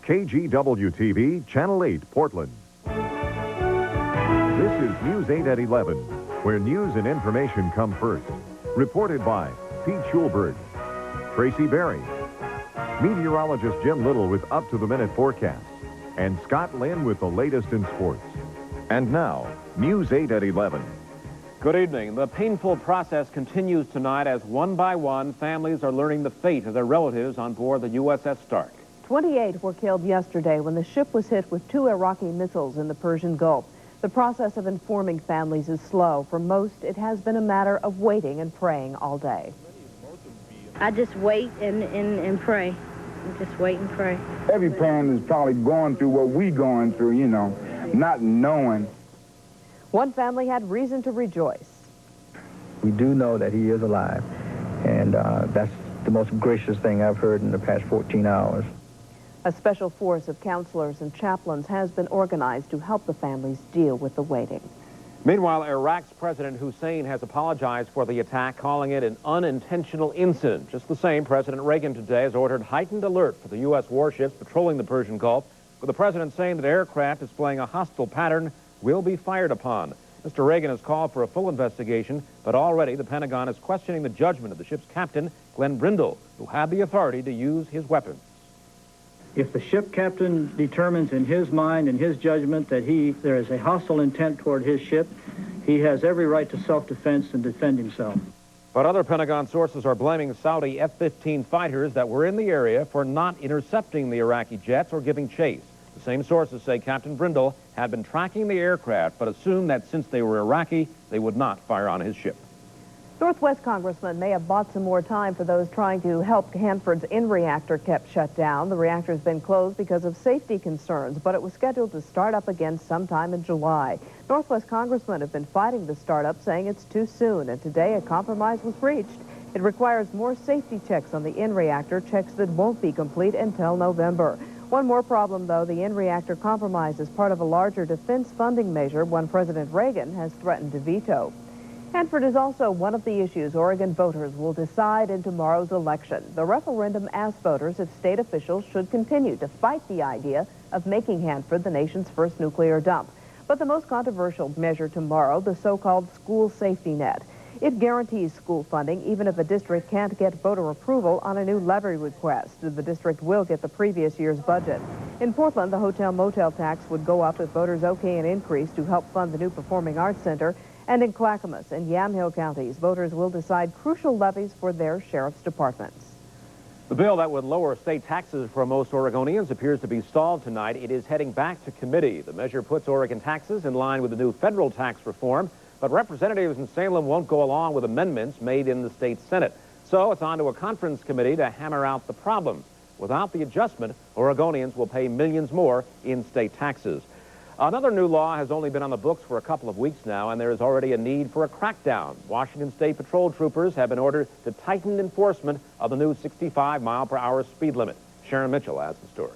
KGW TV, Channel 8, Portland. This is News 8 at 11, where news and information come first. Reported by Pete Schulberg, Tracy Berry, meteorologist Jim Little with up-to-the-minute forecasts, and Scott Lynn with the latest in sports. And now, News 8 at 11. Good evening. The painful process continues tonight as one by one families are learning the fate of their relatives on board the USS Stark. 28 were killed yesterday when the ship was hit with 2 Iraqi missiles in the Persian Gulf. The process of informing families is slow. For most, it has been a matter of waiting and praying all day. I just wait and pray. Just wait and pray. Every parent is probably going through what we going through, you know, not knowing. One family had reason to rejoice. We do know that he is alive, and that's the most gracious thing I've heard in the past 14 hours. A special force of counselors and chaplains has been organized to help the families deal with the waiting. Meanwhile, Iraq's President Hussein has apologized for the attack, calling it an unintentional incident. Just the same, President Reagan today has ordered heightened alert for the U.S. warships patrolling the Persian Gulf, with the president saying that aircraft displaying a hostile pattern will be fired upon. Mr. Reagan has called for a full investigation, but already the Pentagon is questioning the judgment of the ship's captain, Glenn Brindle, who had the authority to use his weapons. If the ship captain determines in his mind and his judgment that there is a hostile intent toward his ship, he has every right to self-defense and defend himself. But other Pentagon sources are blaming Saudi F-15 fighters that were in the area for not intercepting the Iraqi jets or giving chase. The same sources say Captain Brindle had been tracking the aircraft, but assumed that since they were Iraqi, they would not fire on his ship. Northwest congressmen may have bought some more time for those trying to help Hanford's in-reactor kept shut down. The reactor's been closed because of safety concerns, but it was scheduled to start up again sometime in July. Northwest congressmen have been fighting the startup, saying it's too soon, and today a compromise was reached. It requires more safety checks on the in-reactor, checks that won't be complete until November. One more problem, though: the in-reactor compromise is part of a larger defense funding measure, one President Reagan has threatened to veto. Hanford is also one of the issues Oregon voters will decide in tomorrow's election. The referendum asked voters if state officials should continue to fight the idea of making Hanford the nation's first nuclear dump. But the most controversial measure tomorrow, the so-called school safety net. It guarantees school funding even if a district can't get voter approval on a new levy request. The district will get the previous year's budget. In Portland, the hotel-motel tax would go up if voters okay an increase to help fund the new Performing Arts Center. And in Clackamas and Yamhill counties, voters will decide crucial levies for their sheriff's departments. The bill that would lower state taxes for most Oregonians appears to be stalled tonight. It is heading back to committee. The measure puts Oregon taxes in line with the new federal tax reform, but representatives in Salem won't go along with amendments made in the state Senate. So it's on to a conference committee to hammer out the problems. Without the adjustment, Oregonians will pay millions more in state taxes. Another new law has only been on the books for a couple of weeks now, and there is already a need for a crackdown. Washington State Patrol troopers have been ordered to tighten enforcement of the new 65-mile-per-hour speed limit. Sharon Mitchell has the story.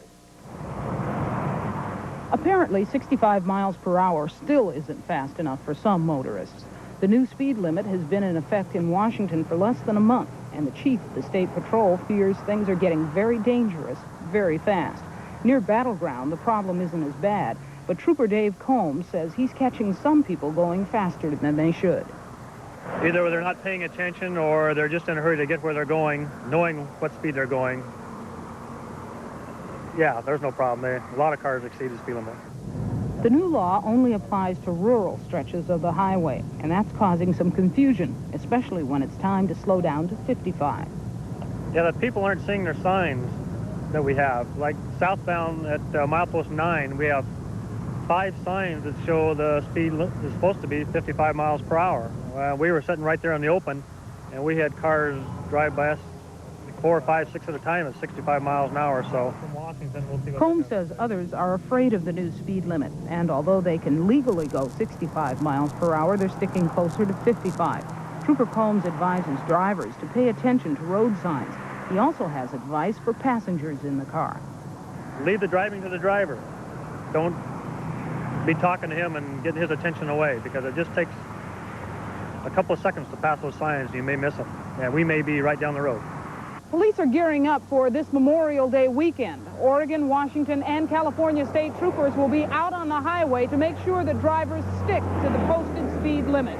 Apparently, 65 miles per hour still isn't fast enough for some motorists. The new speed limit has been in effect in Washington for less than a month, and the chief of the State Patrol fears things are getting very dangerous very fast. Near Battleground, the problem isn't as bad, but Trooper Dave Combs says he's catching some people going faster than they should. Either they're not paying attention or they're just in a hurry to get where they're going, knowing what speed they're going. Yeah, there's no problem there. A lot of cars exceed the speed limit. The new law only applies to rural stretches of the highway, and that's causing some confusion, especially when it's time to slow down to 55. Yeah, the people aren't seeing their signs that we have. Like southbound at milepost 9, we have 5 signs that show the speed is supposed to be 55 miles per hour. We were sitting right there in the open, and we had cars drive by us 4, 5, 6 at a time at 65 miles an hour. So from Washington, we'll see what Combs says others are afraid of the new speed limit, and although they can legally go 65 miles per hour, they're sticking closer to 55. Trooper Combs advises drivers to pay attention to road signs. He also has advice for passengers in the car. Leave the driving to the driver. Don't be talking to him and getting his attention away, because it just takes a couple of seconds to pass those signs and you may miss them. And we may be right down the road. Police are gearing up for this Memorial Day weekend. Oregon, Washington, and California state troopers will be out on the highway to make sure that drivers stick to the posted speed limit.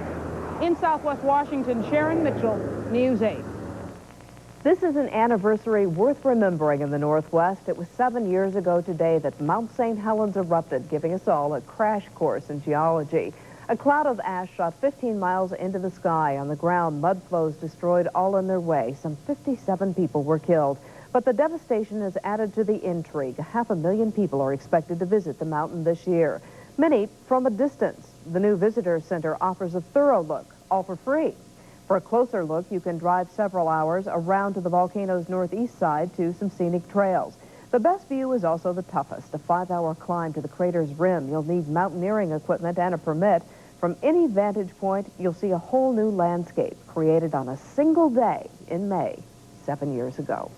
In Southwest Washington, Sharon Mitchell, News 8. This is an anniversary worth remembering in the Northwest. It was 7 years ago today that Mount St. Helens erupted, giving us all a crash course in geology. A cloud of ash shot 15 miles into the sky. On the ground, mud flows destroyed all in their way. Some 57 people were killed. But the devastation has added to the intrigue. 500,000 people are expected to visit the mountain this year, many from a distance. The new visitor center offers a thorough look, all for free. For a closer look, you can drive several hours around to the volcano's northeast side to some scenic trails. The best view is also the toughest, a 5-hour climb to the crater's rim. You'll need mountaineering equipment and a permit. From any vantage point, you'll see a whole new landscape created on a single day in May, 7 years ago.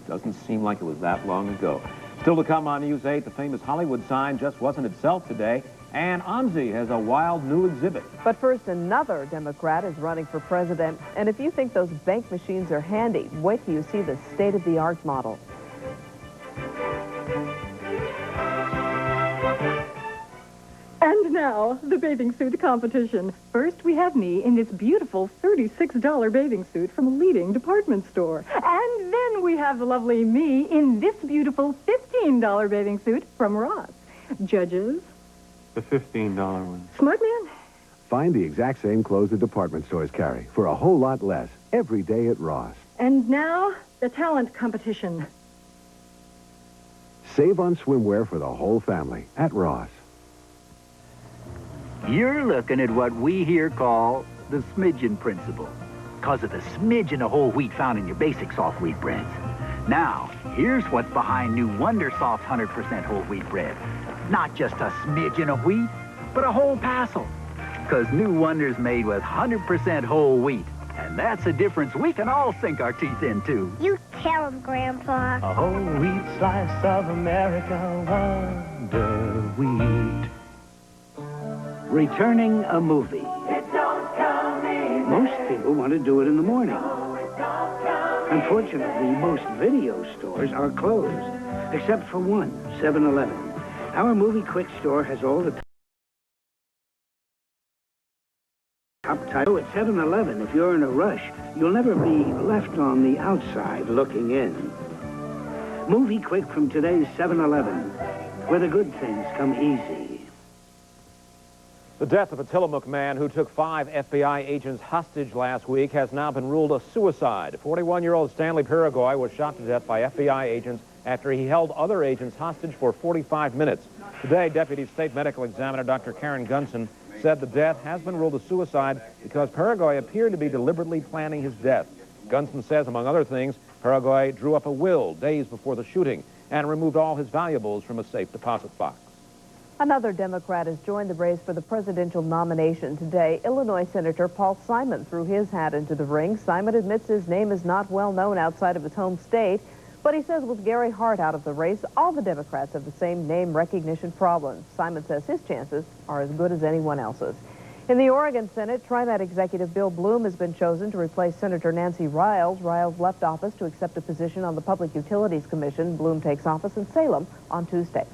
Doesn't seem like it was that long ago. Still to come on News 8, the famous Hollywood sign just wasn't itself today, and OMSI has a wild new exhibit. But first, another Democrat is running for president, and if you think those bank machines are handy, wait till you see the state-of-the-art model. And now, the bathing suit competition. First, we have me in this beautiful $36 bathing suit from a leading department store. And then we have the lovely me in this beautiful $15 bathing suit from Ross. Judges? The $15 one. Smart man? Find the exact same clothes the department stores carry for a whole lot less every day at Ross. And now, the talent competition. Save on swimwear for the whole family at Ross. You're looking at what we here call the smidgen principle, because of the smidgen of whole wheat found in your basic soft wheat breads. Now, here's what's behind new Wonder Soft 100% whole wheat bread. Not just a smidgen of wheat, but a whole passel. Because new Wonder's made with 100% whole wheat. And that's a difference we can all sink our teeth into. You tell him, Grandpa. A whole wheat slice of America Wonder Wheat. Returning a movie. Most people want to do it in the morning. Unfortunately, most video stores are closed, except for one, 7-Eleven. Our movie quick store has all the top title at 7-Eleven. If you're in a rush, you'll never be left on the outside looking in. Movie quick from today's 7-Eleven, where the good things come easy. The death of a Tillamook man who took 5 FBI agents hostage last week has now been ruled a suicide. 41-year-old Stanley Paragoy was shot to death by FBI agents after he held other agents hostage for 45 minutes. Today, Deputy State Medical Examiner Dr. Karen Gunson said the death has been ruled a suicide because Paragoy appeared to be deliberately planning his death. Gunson says, among other things, Paragoy drew up a will days before the shooting and removed all his valuables from a safe deposit box. Another Democrat has joined the race for the presidential nomination today. Illinois Senator Paul Simon threw his hat into the ring. Simon admits his name is not well known outside of his home state, but he says with Gary Hart out of the race, all the Democrats have the same name recognition problem. Simon says his chances are as good as anyone else's. In the Oregon Senate, TriMet executive Bill Bloom has been chosen to replace Senator Nancy Riles. Riles left office to accept a position on the Public Utilities Commission. Bloom takes office in Salem on Tuesday.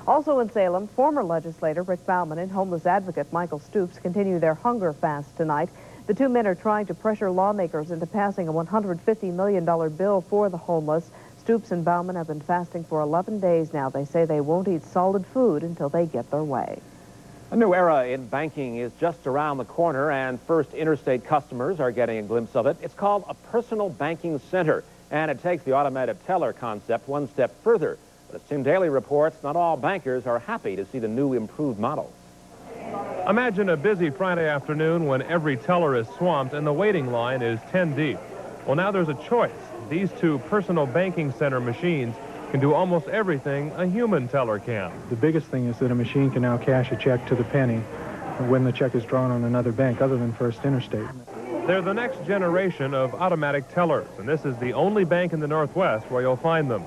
Also in Salem, former legislator Rick Bauman and homeless advocate Michael Stoops continue their hunger fast tonight. The two men are trying to pressure lawmakers into passing a $150 million bill for the homeless. Stoops and Bauman have been fasting for 11 days now. They say they won't eat solid food until they get their way. A new era in banking is just around the corner, and First Interstate customers are getting a glimpse of it. It's called a personal banking center, and it takes the automated teller concept one step further. But as Tim Daly reports, not all bankers are happy to see the new improved model. Imagine a busy Friday afternoon when every teller is swamped and the waiting line is 10 deep. Well, now there's a choice. These two personal banking center machines can do almost everything a human teller can. The biggest thing is that a machine can now cash a check to the penny when the check is drawn on another bank other than First Interstate. They're the next generation of automatic tellers, and this is the only bank in the Northwest where you'll find them.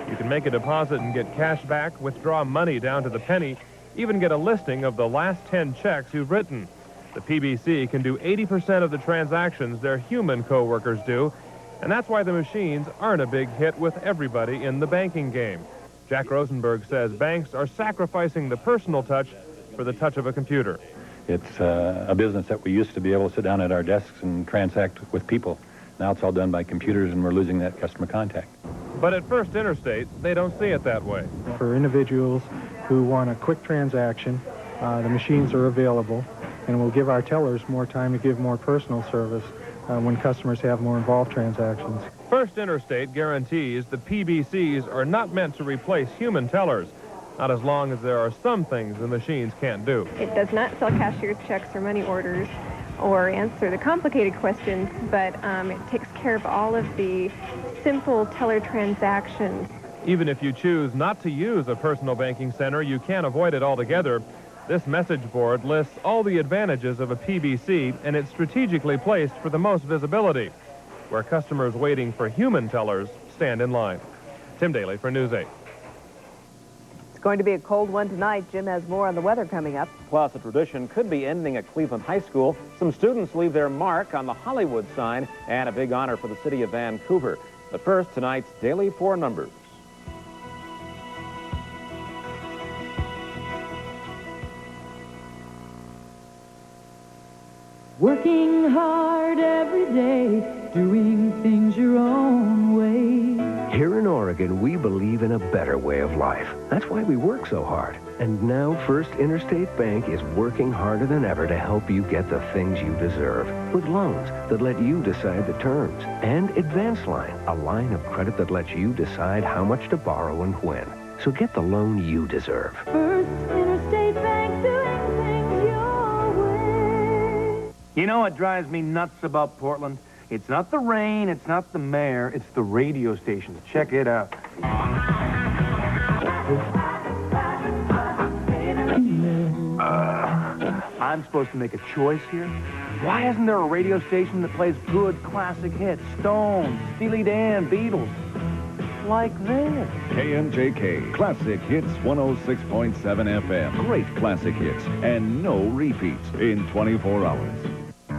You can make a deposit and get cash back, withdraw money down to the penny, even get a listing of the last 10 checks you've written. The PBC can do 80% of the transactions their human co-workers do, And that's why the machines aren't a big hit with everybody in the banking game. Jack Rosenberg says banks are sacrificing the personal touch for the touch of a computer. It's a business that we used to be able to sit down at our desks and transact with people. Now it's all done by computers, and we're losing that customer contact. But at First Interstate, they don't see it that way. For individuals who want a quick transaction, the machines are available, and will give our tellers more time to give more personal service when customers have more involved transactions. First Interstate guarantees the PBCs are not meant to replace human tellers, not as long as there are some things the machines can't do. It does not sell cashier's checks or money orders or answer the complicated questions, but it takes care of all of the simple teller transactions. Even if you choose not to use a personal banking center, you can't avoid it altogether. This message board lists all the advantages of a PBC, and it's strategically placed for the most visibility, where customers waiting for human tellers stand in line. Tim Daly for News 8. It's going to be a cold one tonight. Jim has more on the weather coming up. Plus, a tradition could be ending at Cleveland High School. Some students leave their mark on the Hollywood sign, and a big honor for the city of Vancouver. But first, tonight's Daily 4 Numbers. Working hard every day, doing things your own way. Here in Oregon, we believe in a better way of life. That's why we work so hard. And now First Interstate Bank is working harder than ever to help you get the things you deserve. With loans that let you decide the terms. And Advance Line, a line of credit that lets you decide how much to borrow and when. So get the loan you deserve. First Interstate Bank, doing things your way. You know what drives me nuts about Portland? It's not the rain, it's not the mayor, it's the radio stations. Check it out. I'm supposed to make a choice here? Why isn't there a radio station that plays good classic hits? Stones, Steely Dan, Beatles. Like this. KMJK, Classic Hits 106.7 FM. Great classic hits and no repeats in 24 hours.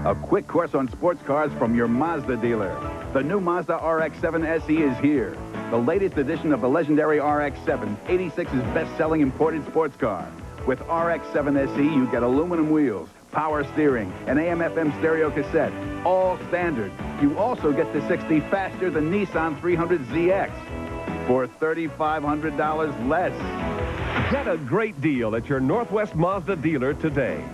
A quick course on sports cars from your Mazda dealer. The new Mazda RX-7 SE is here. The latest edition of the legendary RX-7, 86's best-selling imported sports car. With RX-7 SE, you get aluminum wheels, power steering, an AM/FM stereo cassette, all standard. You also get to 60 faster than Nissan 300ZX for $3,500 less. Get a great deal at your Northwest Mazda dealer today.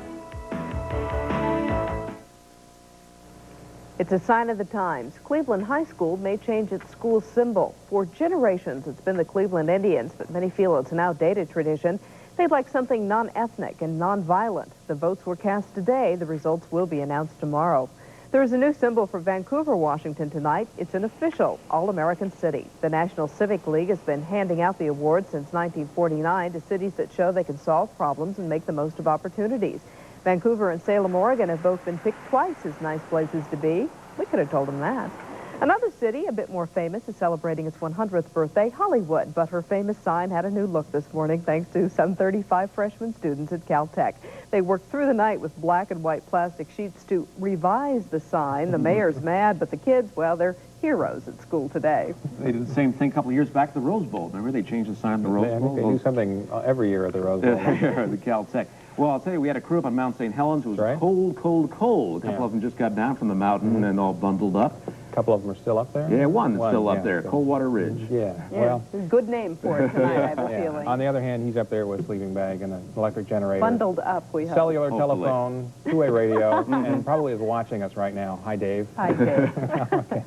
It's a sign of the times. Cleveland High School may change its school symbol. For generations, it's been the Cleveland Indians, but many feel it's an outdated tradition. They'd like something non-ethnic and non-violent. The votes were cast today. The results will be announced tomorrow. There is a new symbol for Vancouver, Washington tonight. It's an official All-American city. The National Civic League has been handing out the award since 1949 to cities that show they can solve problems and make the most of opportunities. Vancouver and Salem, Oregon have both been picked twice as nice places to be. We could have told them that. Another city, a bit more famous, is celebrating its 100th birthday, Hollywood. But her famous sign had a new look this morning thanks to some 35 freshman students at Caltech. They worked through the night with black and white plastic sheets to revise the sign. The mayor's mad, but the kids, well, they're heroes at school today. They did the same thing a couple of years back at the Rose Bowl. Remember, they changed the sign of the Rose Bowl? They do something every year at the Rose Bowl. The Caltech. Well, I'll tell you, we had a crew up on Mount St. Helens. It was cold, cold, cold. A couple of them just got down from the mountain and all bundled up. A couple of them are still up there? Yeah, one is still up there, Coldwater Ridge. Yeah, well. Good name for it tonight, I have a feeling. On the other hand, he's up there with a sleeping bag and an electric generator. Bundled up, we hope. Cellular telephone, two-way radio, and probably is watching us right now. Hi, Dave. Hi, Dave. Okay.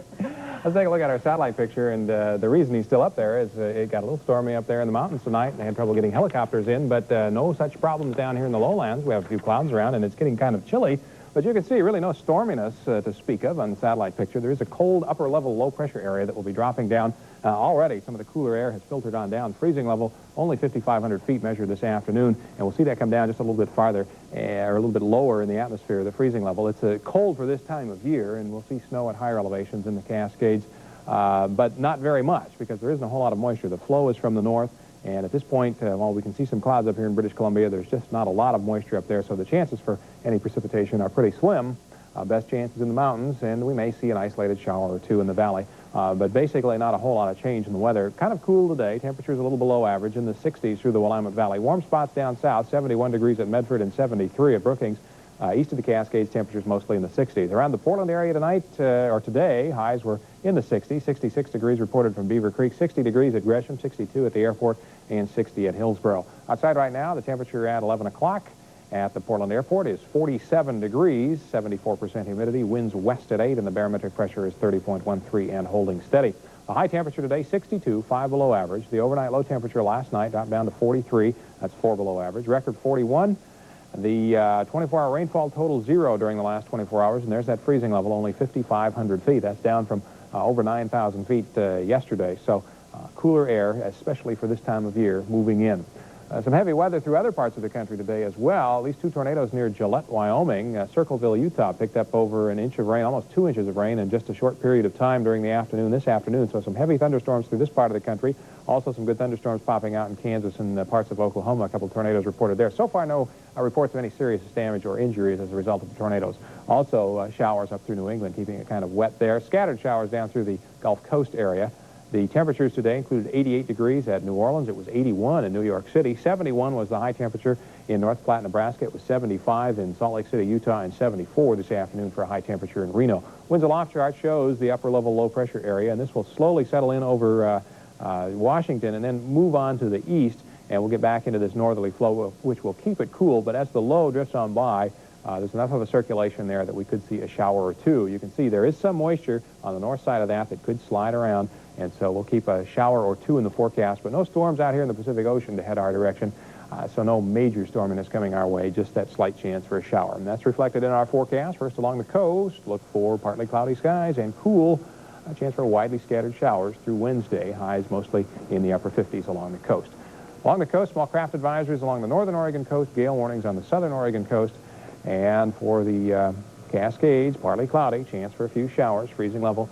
Let's take a look at our satellite picture, and the reason he's still up there is it got a little stormy up there in the mountains tonight. They had trouble getting helicopters in, but no such problems down here in the lowlands. We have a few clouds around, and it's getting kind of chilly. But you can see really no storminess to speak of on the satellite picture. There is a cold upper-level low-pressure area that will be dropping down. Already, some of the cooler air has filtered on down. Freezing level, only 5,500 feet measured this afternoon. And we'll see that come down just a little bit farther, or a little bit lower in the atmosphere, the freezing level. It's cold for this time of year, and we'll see snow at higher elevations in the Cascades. But not very much, because there isn't a whole lot of moisture. The flow is from the north. And at this point, while we can see some clouds up here in British Columbia, there's just not a lot of moisture up there, so the chances for any precipitation are pretty slim. Best chances in the mountains, and we may see an isolated shower or two in the valley. But basically not a whole lot of change in the weather. Kind of cool today. Temperatures a little below average in the 60s through the Willamette Valley. Warm spots down south, 71 degrees at Medford and 73 at Brookings. East of the Cascades, temperatures mostly in the 60s. Around the Portland area tonight, or today, highs were in the 60s. 66 degrees reported from Beaver Creek, 60 degrees at Gresham, 62 at the airport, and 60 at Hillsboro. Outside right now, the temperature at 11 o'clock at the Portland airport is 47 degrees, 74% humidity, winds west at 8, and the barometric pressure is 30.13 and holding steady. The high temperature today, 62, 5 below average. The overnight low temperature last night dropped down to 43. That's 4 below average. Record 41. The 24-hour rainfall total 0 during the last 24 hours, and there's that freezing level, only 5,500 feet. That's down from over 9,000 feet yesterday. So cooler air, especially for this time of year, moving in. Some heavy weather through other parts of the country today as well. These 2 tornadoes near Gillette, Wyoming. Circleville, Utah picked up over an inch of rain, almost 2 inches of rain in just a short period of time during the afternoon, this afternoon. So some heavy thunderstorms through this part of the country. Also some good thunderstorms popping out in Kansas and parts of Oklahoma. A couple of tornadoes reported there. So far, no reports of any serious damage or injuries as a result of the tornadoes. Also, showers up through New England, keeping it kind of wet there. Scattered showers down through the Gulf Coast area. The temperatures today included 88 degrees at New Orleans. It was 81 in New York City. 71 was the high temperature in North Platte, Nebraska. It was 75 in Salt Lake City, Utah, and 74 this afternoon for a high temperature in Reno. Winds aloft chart shows the upper level low pressure area, and this will slowly settle in over Washington and then move on to the east, and we'll get back into this northerly flow, which will keep it cool. But as the low drifts on by, there's enough of a circulation there that we could see a shower or two. You can see there is some moisture on the north side of that could slide around, and so we'll keep a shower or two in the forecast, but no storms out here in the Pacific Ocean to head our direction. So no major storminess coming our way, just that slight chance for a shower. And that's reflected in our forecast. First along the coast, look for partly cloudy skies and cool. A chance for widely scattered showers through Wednesday. Highs mostly in the upper 50s along the coast. Along the coast, small craft advisories along the northern Oregon coast, gale warnings on the southern Oregon coast. And for the Cascades, partly cloudy, chance for a few showers, freezing level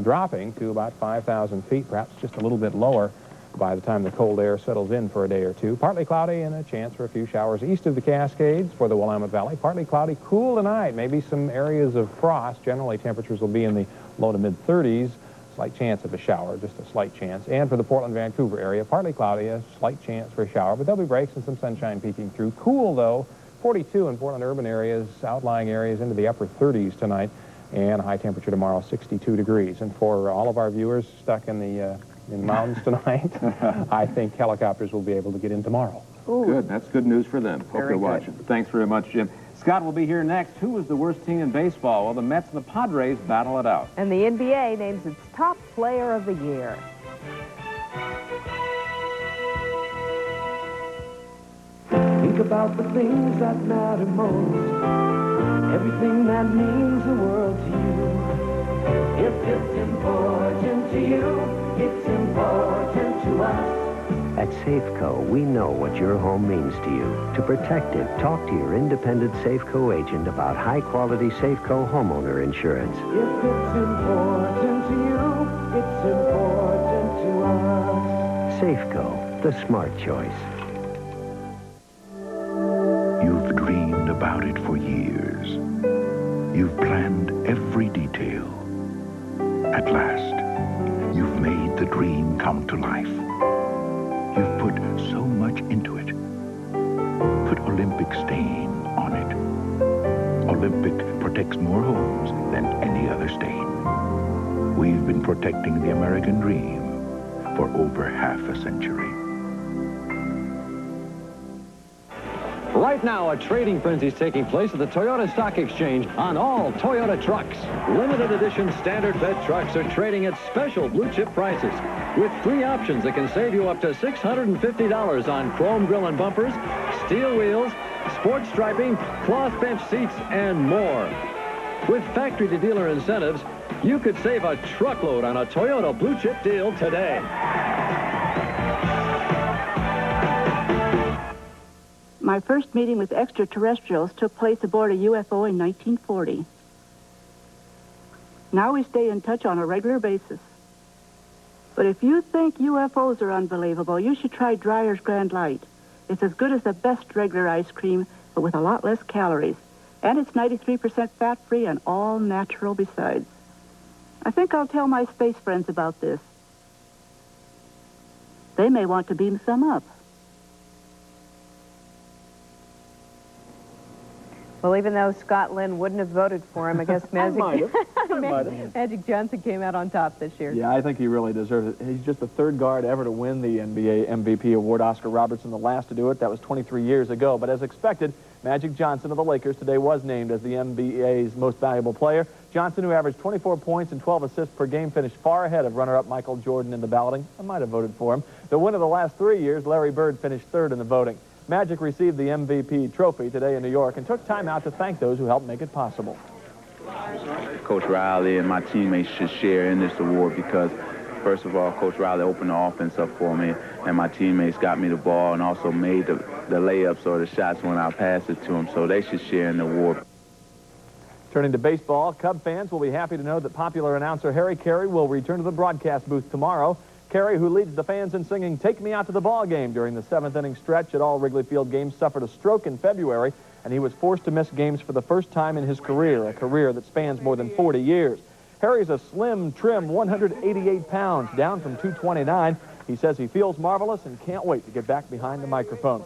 dropping to about 5,000 feet, perhaps just a little bit lower by the time the cold air settles in for a day or two. Partly cloudy and a chance for a few showers east of the Cascades for the Willamette Valley. Partly cloudy, cool tonight, maybe some areas of frost. Generally, temperatures will be in the low to mid-30s. Slight chance of a shower, just a slight chance. And for the Portland-Vancouver area, partly cloudy, a slight chance for a shower, but there'll be breaks and some sunshine peeking through. Cool, though, 42 in Portland urban areas, outlying areas into the upper 30s tonight, and high temperature tomorrow, 62 degrees. And for all of our viewers stuck in the mountains tonight, I think helicopters will be able to get in tomorrow. Ooh. Good. That's good news for them. Hope they're watching. Thanks very much, Jim. Scott will be here next. Who was the worst team in baseball? Well, the Mets and the Padres battle it out. And the NBA names its top player of the year. Think about the things that matter most. Everything that means the world to you. If it's important to you, it's important to us. At Safeco, we know what your home means to you. To protect it, talk to your independent Safeco agent about high-quality Safeco homeowner insurance. If it's important to you, it's important to us. Safeco, the smart choice. You've dreamed about it for years. You've planned every detail. At last, you've made the dream come to life. You've put so much into it. Put Olympic stain on it. Olympic protects more homes than any other stain. We've been protecting the American dream for over half a century. Right now, a trading frenzy is taking place at the Toyota Stock Exchange on all Toyota trucks. Limited edition standard bed trucks are trading at special blue chip prices with 3 options that can save you up to $650 on chrome grille and bumpers, steel wheels, sports striping, cloth bench seats, and more. With factory-to-dealer incentives, you could save a truckload on a Toyota blue chip deal today. My first meeting with extraterrestrials took place aboard a UFO in 1940. Now we stay in touch on a regular basis. But if you think UFOs are unbelievable, you should try Dreyer's Grand Light. It's as good as the best regular ice cream, but with a lot less calories. And it's 93% fat-free and all natural besides. I think I'll tell my space friends about this. They may want to beam some up. Well, even though Scott Lynn wouldn't have voted for him, I guess Magic Johnson came out on top this year. Yeah, I think he really deserves it. He's just the third guard ever to win the NBA MVP award. Oscar Robertson, the last to do it. That was 23 years ago. But as expected, Magic Johnson of the Lakers today was named as the NBA's most valuable player. Johnson, who averaged 24 points and 12 assists per game, finished far ahead of runner-up Michael Jordan in the balloting. I might have voted for him. The winner of the last 3 years, Larry Bird, finished third in the voting. Magic received the MVP trophy today in New York and took time out to thank those who helped make it possible. Coach Riley and my teammates should share in this award because, first of all, Coach Riley opened the offense up for me, and my teammates got me the ball and also made the layups or the shots when I passed it to them, so they should share in the award. Turning to baseball, Cub fans will be happy to know that popular announcer Harry Carey will return to the broadcast booth tomorrow. Carey, who leads the fans in singing "Take Me Out to the Ball Game" during the 7th inning stretch at all Wrigley Field games, suffered a stroke in February, and he was forced to miss games for the first time in his career, a career that spans more than 40 years. Harry's a slim, trim 188 pounds, down from 229. He says he feels marvelous and can't wait to get back behind the microphone.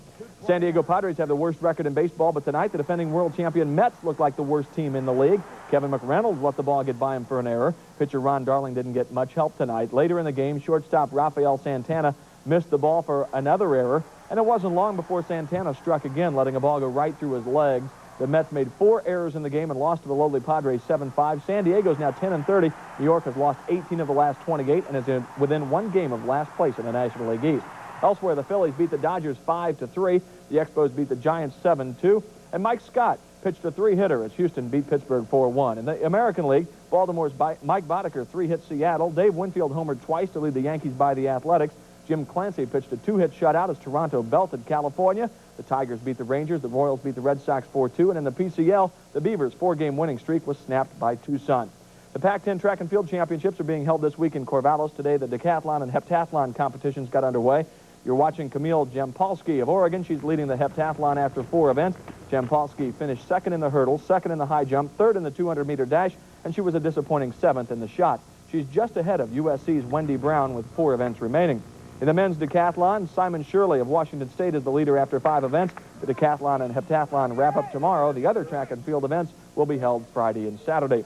San Diego Padres have the worst record in baseball, but tonight the defending world champion Mets look like the worst team in the league. Kevin McReynolds let the ball get by him for an error. Pitcher Ron Darling didn't get much help tonight. Later in the game, shortstop Rafael Santana missed the ball for another error, and it wasn't long before Santana struck again, letting a ball go right through his legs. The Mets made 4 errors in the game and lost to the lowly Padres 7-5. San Diego's now 10-30. New York has lost 18 of the last 28 and is within 1 game of last place in the National League East. Elsewhere, the Phillies beat the Dodgers 5-3. The Expos beat the Giants 7-2. And Mike Scott pitched a 3-hitter as Houston beat Pittsburgh 4-1. In the American League, Baltimore's Mike Boddicker 3-hit Seattle. Dave Winfield homered twice to lead the Yankees by the Athletics. Jim Clancy pitched a 2-hit shutout as Toronto belted California. The Tigers beat the Rangers. The Royals beat the Red Sox 4-2. And in the PCL, the Beavers' 4-game winning streak was snapped by Tucson. The Pac-10 Track and Field Championships are being held this week in Corvallis. Today, the decathlon and heptathlon competitions got underway. You're watching Camille Jampolsky of Oregon. She's leading the heptathlon after 4 events. Jampolsky finished 2nd in the hurdle, 2nd in the high jump, 3rd in the 200-meter dash, and she was a disappointing 7th in the shot. She's just ahead of USC's Wendy Brown with 4 events remaining. In the men's decathlon, Simon Shirley of Washington State is the leader after 5 events. The decathlon and heptathlon wrap up tomorrow. The other track and field events will be held Friday and Saturday.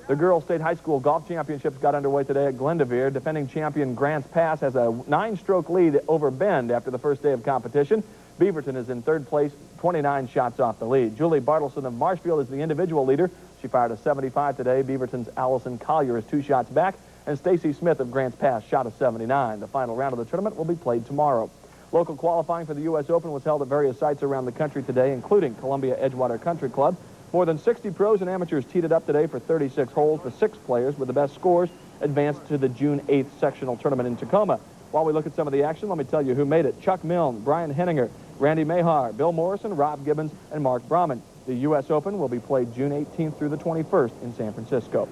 The Girls State High School Golf Championships got underway today at Glendevere. Defending champion Grants Pass has a 9-stroke lead over Bend after the first day of competition. Beaverton is in 3rd place, 29 shots off the lead. Julie Bartleson of Marshfield is the individual leader. She fired a 75 today. Beaverton's Allison Collier is 2 shots back. And Stacy Smith of Grants Pass shot a 79. The final round of the tournament will be played tomorrow. Local qualifying for the U.S. Open was held at various sites around the country today, including Columbia Edgewater Country Club. More than 60 pros and amateurs teed it up today for 36 holes. The 6 players with the best scores advanced to the June 8th sectional tournament in Tacoma. While we look at some of the action, let me tell you who made it. Chuck Milne, Brian Henninger, Randy Mahar, Bill Morrison, Rob Gibbons, and Mark Brahman. The U.S. Open will be played June 18th through the 21st in San Francisco.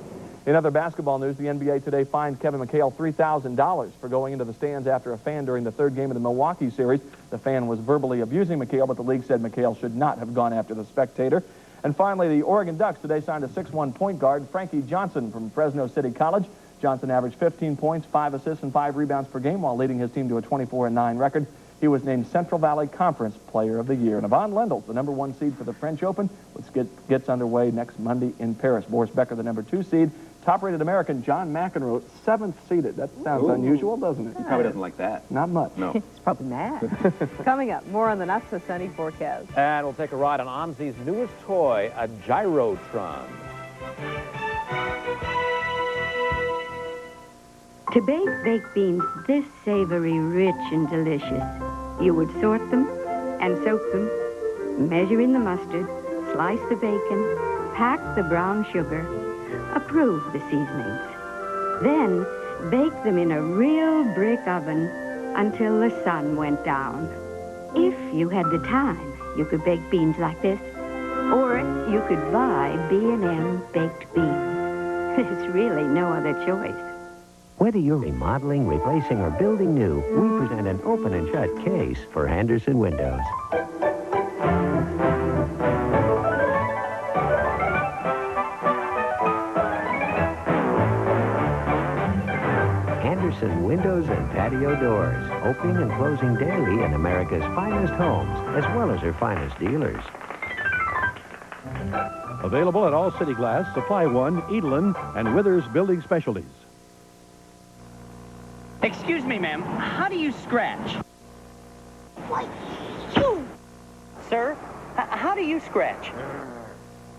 In other basketball news, the NBA today fined Kevin McHale $3,000 for going into the stands after a fan during the 3rd game of the Milwaukee series. The fan was verbally abusing McHale, but the league said McHale should not have gone after the spectator. And finally, the Oregon Ducks today signed a 6'1" point guard, Frankie Johnson from Fresno City College. Johnson averaged 15 points, 5 assists, and 5 rebounds per game while leading his team to a 24-9 record. He was named Central Valley Conference Player of the Year. And Yvonne Lendl, the #1 seed for the French Open, which gets underway next Monday in Paris. Boris Becker, the #2 seed. Top-rated American John McEnroe, 7th seeded. That sounds unusual, doesn't it? He probably doesn't like that. Not much. No. He's probably mad. Coming up, more on the not-so-sunny forecast. And we'll take a ride on OMSI's newest toy, a Gyrotron. To bake baked beans this savory, rich, and delicious, you would sort them and soak them, measure in the mustard, slice the bacon, pack the brown sugar, approve the seasonings. Then bake them in a real brick oven until the sun went down. If you had the time, you could bake beans like this, or you could buy B&M baked beans. There's really no other choice. Whether you're remodeling, replacing, or building new, we present an open and shut case for Henderson Windows. and windows and patio doors, opening and closing daily in America's finest homes, as well as her finest dealers. Available at all City Glass, Supply One, Edelin, and Withers Building Specialties. Excuse me, ma'am. How do you scratch? Why, you! Sir, how do you scratch?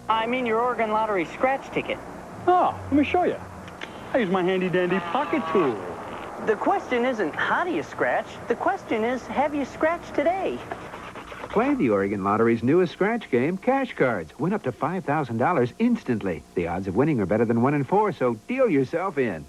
I mean your Oregon Lottery scratch ticket. Oh, let me show you. I use my handy-dandy pocket tool. The question isn't how do you scratch. The question is, have you scratched today? Play the Oregon Lottery's newest scratch game, Cash Cards. Win up to $5,000 instantly. The odds of winning are better than 1 in 4, so deal yourself in.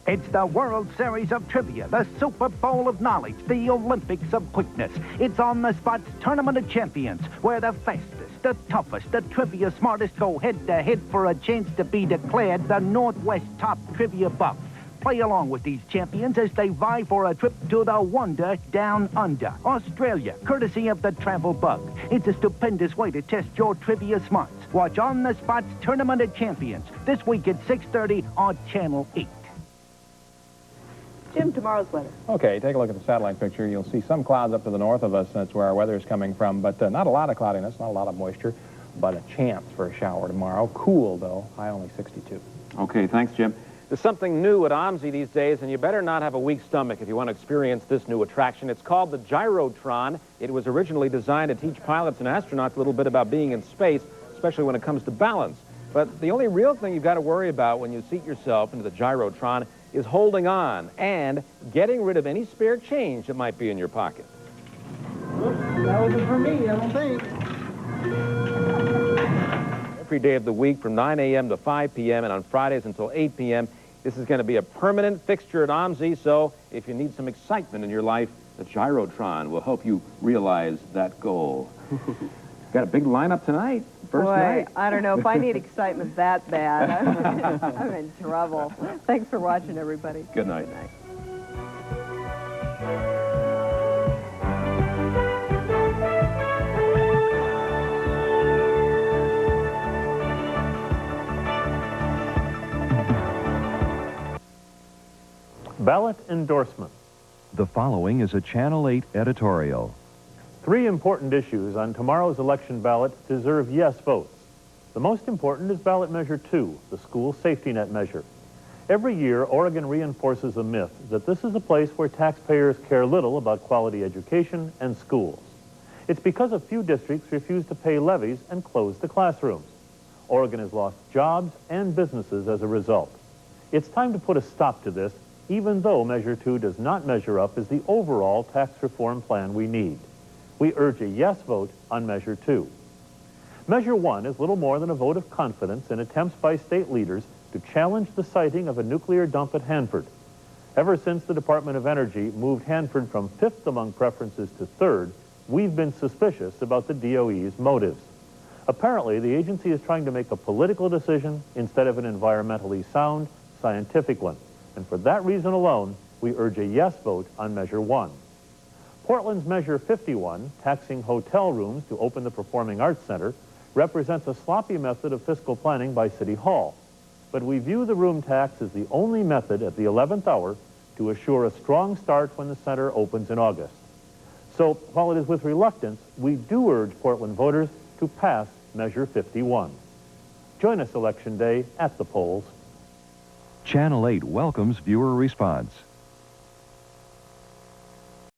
It's the World Series of Trivia, the Super Bowl of Knowledge, the Olympics of Quickness. It's on the spot's Tournament of Champions, where the fastest, the toughest, the trivia smartest go head-to-head for a chance to be declared the Northwest top trivia buff. Play along with these champions as they vie for a trip to the wonder down under, Australia, courtesy of the Travel Bug. It's a stupendous way to test your trivia smarts. Watch On the Spot's Tournament of Champions this week at 6:30 on Channel 8. Jim, tomorrow's weather. Okay, take a look at the satellite picture. You'll see some clouds up to the north of us. That's where our weather is coming from, but not a lot of cloudiness, not a lot of moisture, but a chance for a shower tomorrow. Cool, though. High only 62. Okay, thanks, Jim. There's something new at OMSI these days, and you better not have a weak stomach if you want to experience this new attraction. It's called the Gyrotron. It was originally designed to teach pilots and astronauts a little bit about being in space, especially when it comes to balance. But the only real thing you've got to worry about when you seat yourself into the Gyrotron is holding on and getting rid of any spare change that might be in your pocket. Oops, that wasn't for me, I don't think. Every day of the week from 9 a.m. to 5 p.m. and on Fridays until 8 p.m. This is going to be a permanent fixture at OMSI, so if you need some excitement in your life, the Gyrotron will help you realize that goal. Got a big lineup tonight. First night. I don't know if I need excitement that bad. I'm in trouble. Thanks for watching, everybody. Good night. Good night. Ballot endorsement. The following is a Channel 8 editorial. 3 important issues on tomorrow's election ballot deserve yes votes. The most important is ballot measure 2, the school safety net measure. Every year, Oregon reinforces a myth that this is a place where taxpayers care little about quality education and schools. It's because a few districts refuse to pay levies and close the classrooms. Oregon has lost jobs and businesses as a result. It's time to put a stop to this, even though measure 2 does not measure up as the overall tax reform plan we need. We urge a yes vote on Measure 2. Measure 1 is little more than a vote of confidence in attempts by state leaders to challenge the siting of a nuclear dump at Hanford. Ever since the Department of Energy moved Hanford from 5th among preferences to 3rd, we've been suspicious about the DOE's motives. Apparently, the agency is trying to make a political decision instead of an environmentally sound, scientific one. And for that reason alone, we urge a yes vote on Measure 1. Portland's Measure 51, taxing hotel rooms to open the Performing Arts Center, represents a sloppy method of fiscal planning by City Hall. But we view the room tax as the only method at the 11th hour to assure a strong start when the center opens in August. So, while it is with reluctance, we do urge Portland voters to pass Measure 51. Join us Election Day at the polls. Channel 8 welcomes viewer response.